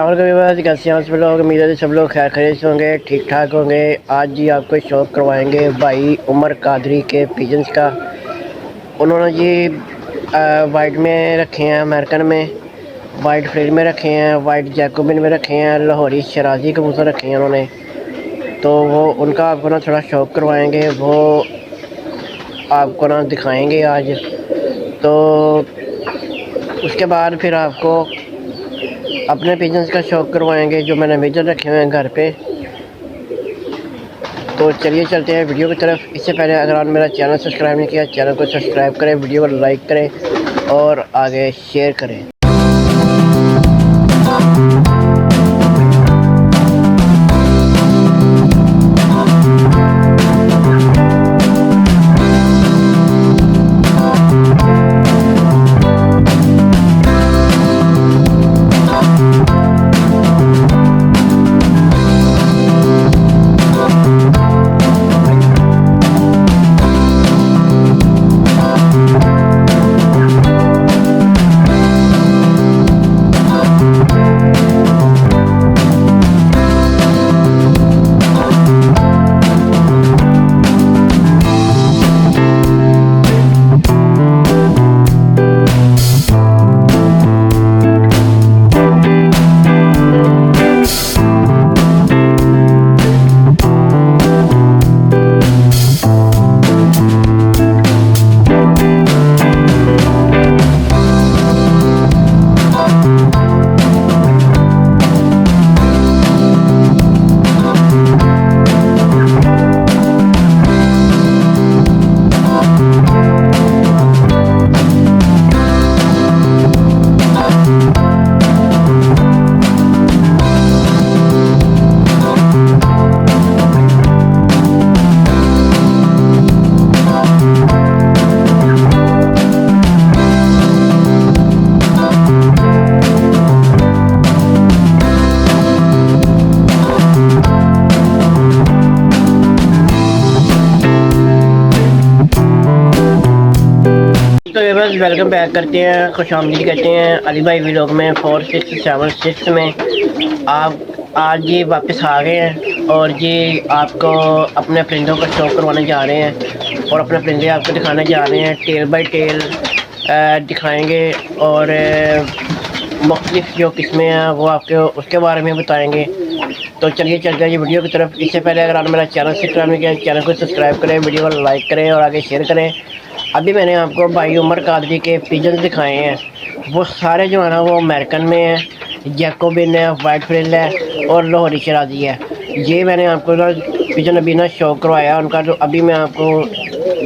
अस्सलाम वालेकुम। कैसे हैं आप सब लोग? उम्मीद है सब लोग खैर खैरियत से होंगे, ठीक ठाक होंगे। आज जी आपको शौक़ करवाएंगे भाई उमर कादरी के पिजन्स का। उन्होंने जी वाइट में रखे हैं, अमेरिकन में, वाइट फ्रिल में रखे हैं, वाइट जैकोबिन में रखे हैं, लाहौरी शराजी कबूतर रखे हैं उन्होंने। तो वो उनका आपको ना थोड़ा शौक़ करवाएंगे, वो आपको ना दिखाएंगे आज। तो उसके बाद फिर आपको अपने पिजन्स का शौक़ करवाएंगे जो मैंने पिजन रखे हुए हैं घर पे। तो चलिए चलते हैं वीडियो की तरफ। इससे पहले अगर आपने मेरा चैनल सब्सक्राइब नहीं किया, चैनल को सब्सक्राइब करें, वीडियो को लाइक करें और आगे शेयर करें। तो ये बस वेलकम बैक करते हैं, खुशामदीद कहते हैं अली भाई व्लॉग में 4676 में। आप आज ये वापस आ गए हैं और ये आपको अपने परिंदों का शौक़ करवाने जा रहे हैं और अपने परिंदे आपको दिखाने जा रहे हैं। टेल बाय टेल दिखाएंगे और मुख्तलिफ जो किस्में हैं वो आपको उसके बारे में बताएंगे। तो चलिए चलते हैं ये वीडियो की तरफ। इससे पहले अगर आपने मेरा चैनल सब्सक्राइब नहीं किया, चैनल को सब्सक्राइब करें, वीडियो को लाइक करें और आगे शेयर करें। अभी मैंने आपको भाई उमर कादरी के पिजन दिखाए हैं, वो सारे जो है ना वो अमेरिकन में है, जैकोबिन है, वाइट फ्रिल है और लाहौरी शराजी है। ये मैंने आपको ना पिजन अभी ना शौक़ करवाया उनका। तो अभी मैं आपको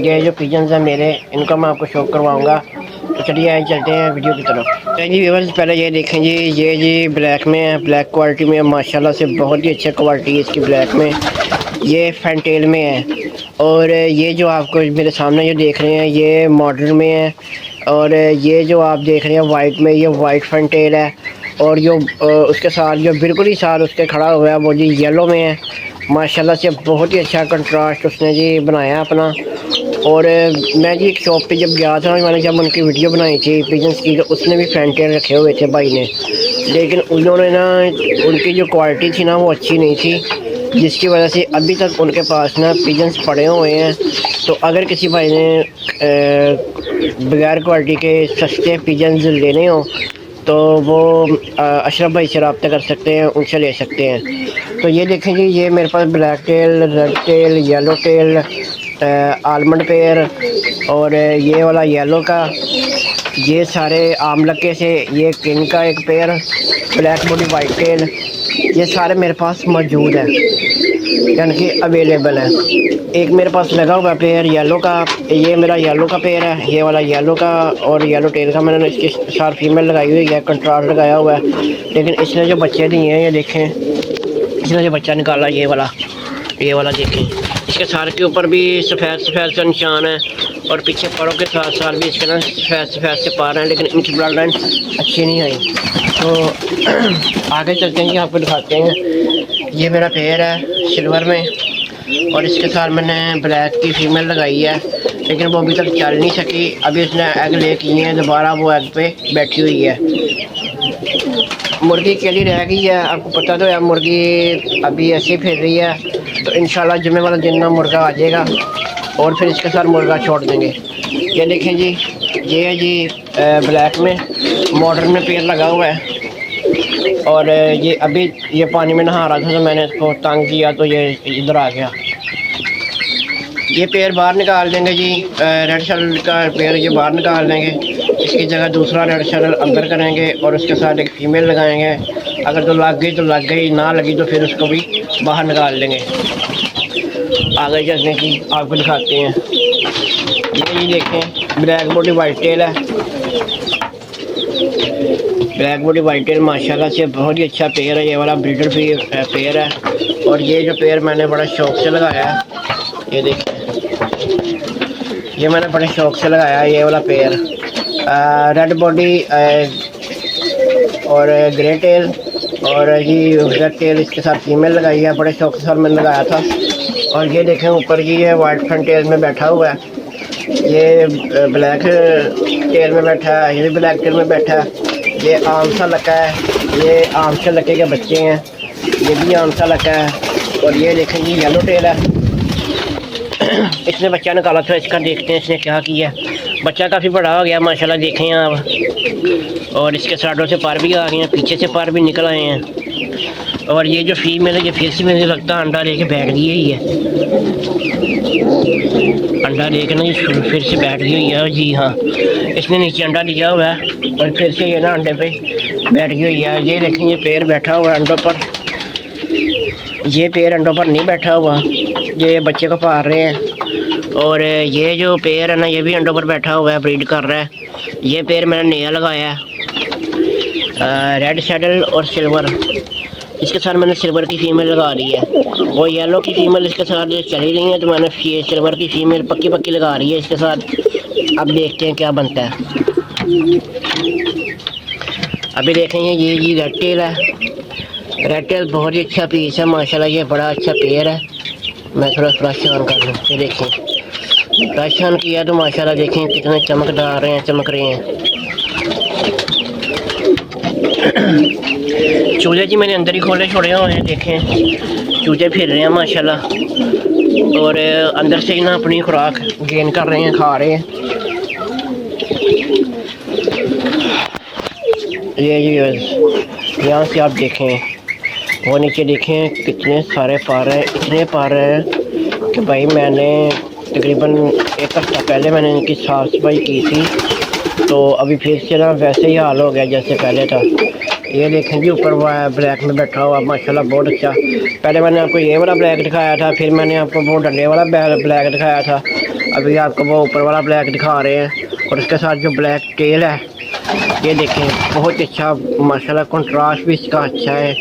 ये जो पिजन्स हैं मेरे, इनका मैं आपको शौक़ करवाऊँगा। तो चलिए आए चलते हैं वीडियो की तरफ। तो जी व्यूअर्स पहले ये देखें जी, ये जी ब्लैक में है, ब्लैक क्वालिटी में माशाल्लाह से बहुत ही अच्छा क्वालिटी है इसकी ब्लैक में। ये फैंटेल में है और ये जो आपको मेरे सामने जो देख रहे हैं ये मॉडल में है। और ये जो आप देख रहे हैं वाइट में, ये वाइट फैंटेल है। और जो उसके साथ जो बिल्कुल ही साथ उसके खड़ा हुआ है वो जी येलो में है। माशाल्लाह से बहुत ही अच्छा कंट्रास्ट उसने जी बनाया अपना। और मैं जी एक शॉप पे जब गया था, मैंने जब उनकी वीडियो बनाई थी पिजन्स की, तो उसने भी फैंटेल रखे हुए थे भाई ने, लेकिन उन्होंने ना उनकी जो क्वालिटी थी ना वो अच्छी नहीं थी, जिसकी वजह से अभी तक उनके पास ना पिजन्स पड़े हुए हैं। तो अगर किसी भाई ने बगैर क्वालिटी के सस्ते पिजन्स लेने हो तो वो अशरफ भाई से रब्ता कर सकते हैं, उनसे ले सकते हैं। तो ये देखें जी, ये मेरे पास black tail, red tail, yellow tail, almond pair और ये वाला येलो का, ये सारे आम लक्के से, ये किंग का एक pair, black body white tail, ये सारे मेरे पास मौजूद है, यानी कि अवेलेबल है। एक मेरे पास लगा हुआ पेयर येलो का, ये मेरा येलो का पेयर है, ये वाला येलो का और येलो टेल का। मैंने इसके साथ फीमेल लगाई हुई है, कंट्रास्ट लगाया हुआ है, लेकिन इसने जो बच्चे दिए हैं ये देखें, इसने जो बच्चा निकाला ये वाला देखें, इसके सार के ऊपर भी सफ़ेद सफ़ेद से निशान है और पीछे परों के साथ साथ भी इसके ना सफ़ेद से पार हैं, लेकिन इनकी ब्लड लाइन अच्छी नहीं आई। तो आगे चलते हैं कि आपको दिखाते हैं। ये मेरा पेयर है सिल्वर में और इसके साथ मैंने ब्लैक की फीमेल लगाई है, लेकिन वो अभी तक चल नहीं सकी। अभी उसने एग ले किए हैं, दोबारा वो एग पे बैठी हुई है। मुर्गी अकेली रह गई है, आपको पता तो है मुर्गी अभी ऐसे फिर रही है। तो इंशाल्लाह जुम्मे वाला दिन ना मुर्गा आ जाएगा और फिर इसके साथ मुर्गा छोड़ देंगे। ये देखें जी, ये है जी ब्लैक में मॉडर्न में पेड़ लगा हुआ है और ये अभी ये पानी में नहा रहा था तो मैंने इसको तंग किया तो ये इधर आ गया। ये पेड़ बाहर निकाल देंगे जी, रेड शैडल का पेड़ ये बाहर निकाल देंगे, इसकी जगह दूसरा रेड शैडल अंदर करेंगे और उसके साथ एक फीमेल लगाएंगे। अगर तो लग गई तो लग गई, ना लगी तो फिर उसको भी बाहर निकाल देंगे। आगे चलते कि आपको दिखाते हैं। ये देखें ब्लैक बॉडी वाइट टेल है, ब्लैक बॉडी वाइट टेल माशाल्लाह से बहुत ही अच्छा पेड़ है। ये वाला ब्रीडर पेड़ है और ये जो पेड़ मैंने बड़ा शौक से लगाया है, ये देखें ये मैंने बड़े शौक से लगाया है ये वाला पेड़। रेड बॉडी और ग्रे टेल और ये रेड टेल इसके साथ फीमेल लगाई है, बड़े शौक के साथ मैंने लगाया था। और ये देखें ऊपर की ये वाइट फैंटेल में बैठा हुआ है, ये ब्लैक टेल में बैठा है, ये भी ब्लैक टेल में बैठा है। ये आम सा लका है, ये आम से लके के बच्चे हैं, ये भी आम सा लका है। और ये देखें जी येलो टेल है, इसने बच्चा निकाला था इसका, देखते हैं इसने क्या किया। बच्चा काफ़ी बड़ा हो गया माशाल्लाह, देखें आप। और इसके साइडों से पार भी आ गए हैं, पीछे से पार भी निकल आए हैं। और ये जो फीमेल है ये फिर से मुझे लगता है अंडा लेके बैठ गई है, ही है अंडा लेके ना ये फिर से बैठ गई हुई है जी। हाँ, इसने नीचे अंडा लिया हुआ है और फिर से ये ना अंडे पे बैठ गई हुई है। ये देखें ये पेड़ बैठा हुआ है अंडों पर, ये पेड़ अंडों पर नहीं बैठा हुआ, ये बच्चे को पाल रहे हैं। और ये जो पेड़ है ना ये भी अंडों पर बैठा हुआ है, ब्रीड कर रहा है। ये पेड़ मैंने नया लगाया है, रेड शैडल और सिल्वर, इसके साथ मैंने सिल्वर की फीमेल लगा ली है। वो येलो की फीमेल इसके साथ चली रही है तो मैंने सिल्वर की फीमेल पक्की पक्की लगा रही है इसके साथ। अब देखते हैं क्या बनता है। अभी देखेंगे ये जी रेड टेल है, रेड टेल बहुत ही अच्छा पीस है माशाल्लाह, ये बड़ा अच्छा पेड़ है। मैं थोड़ा फ्लश ऑन कर लूँ, ये देखें फ्लश ऑन किया तो माशाल्लाह देखें कितने चमकदार हैं, चमक रहे हैं। चूजे जी मैंने अंदर ही खोले छोड़े हुए हैं, देखें चूजे फिर रहे हैं माशाल्लाह और अंदर से ही ना अपनी खुराक गेन कर रहे हैं, खा रहे हैं। ये यहाँ से आप देखें, वो नीचे देखें कितने सारे पार हैं, इतने पार हैं कि भाई मैंने तकरीबन एक हफ्ता पहले मैंने इनकी साफ़ सफाई की थी तो अभी फिर से ना वैसे ही हाल हो गया जैसे पहले था। ये देखें जी ऊपर ब्लैक में बैठा हुआ माशाल्लाह बहुत अच्छा। पहले मैंने आपको ये वाला ब्लैक दिखाया था, फिर मैंने आपको वो डंडे वाला ब्लैक दिखाया था, अभी आपको वो ऊपर वाला ब्लैक दिखा रहे हैं। और उसके साथ जो ब्लैक टेल है ये देखें बहुत अच्छा माशाल्लाह, कंट्रास्ट भी इसका अच्छा है।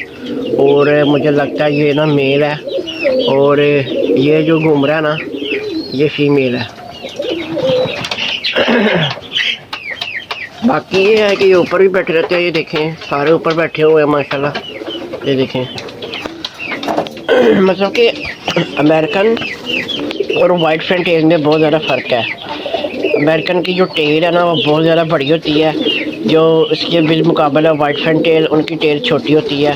और मुझे लगता है ये ना मेल है और ये जो घूम रहा है ना ये फीमेल है। बाकी ये है कि ये ऊपर भी बैठे रहते हैं, ये देखें सारे ऊपर बैठे हुए हैं माशाल्लाह, ये देखें। मतलब कि अमेरिकन और वाइट फैंटेल में बहुत ज़्यादा फ़र्क है। अमेरिकन की जो टेल है ना वो बहुत ज़्यादा बड़ी होती है, जो इसके बिलमुकाबला वाइट फैंटेल उनकी टेल छोटी होती है,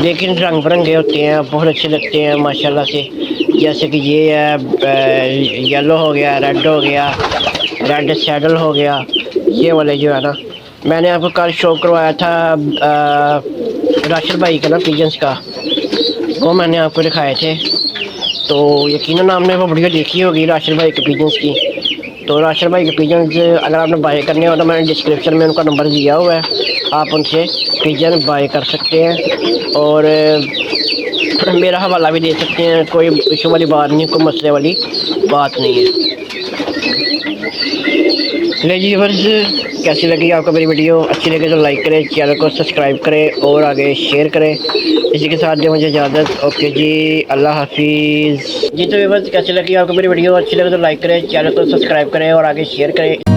लेकिन रंग बिरंगे होते हैं, बहुत अच्छे लगते हैं माशाल्लाह से। जैसे कि ये है येलो हो गया, रेड हो गया, रेड सैडल हो गया, ये वाले जो है ना मैंने आपको कल शो करवाया था राशिद भाई का ना पिजन्स का, वो मैंने आपको दिखाए थे। तो यकीनन आपने वो वीडियो देखी होगी राशिद भाई के पिजन्स की। तो राशिद भाई के पिजन्स अगर आपने बाय करने हो तो मैंने डिस्क्रिप्शन में उनका नंबर दिया हुआ है, आप उनसे पिजन बाय कर सकते हैं और मेरा हवाला भी दे सकते हैं, कोई इशू वाली बात नहीं, कोई मसले वाली बात नहीं है। चलिए जी व्यूअर्स, कैसी लगी आपको मेरी वीडियो? अच्छी लगे तो लाइक करें, चैनल को सब्सक्राइब करें और आगे शेयर करें। इसी के साथ जो मुझे इजाज़त, ओके जी, अल्लाह हाफिज़ जी। तो व्यूअर्स कैसी लगी आपको मेरी वीडियो? अच्छी लगे तो लाइक करें, चैनल को सब्सक्राइब करें और आगे शेयर करें।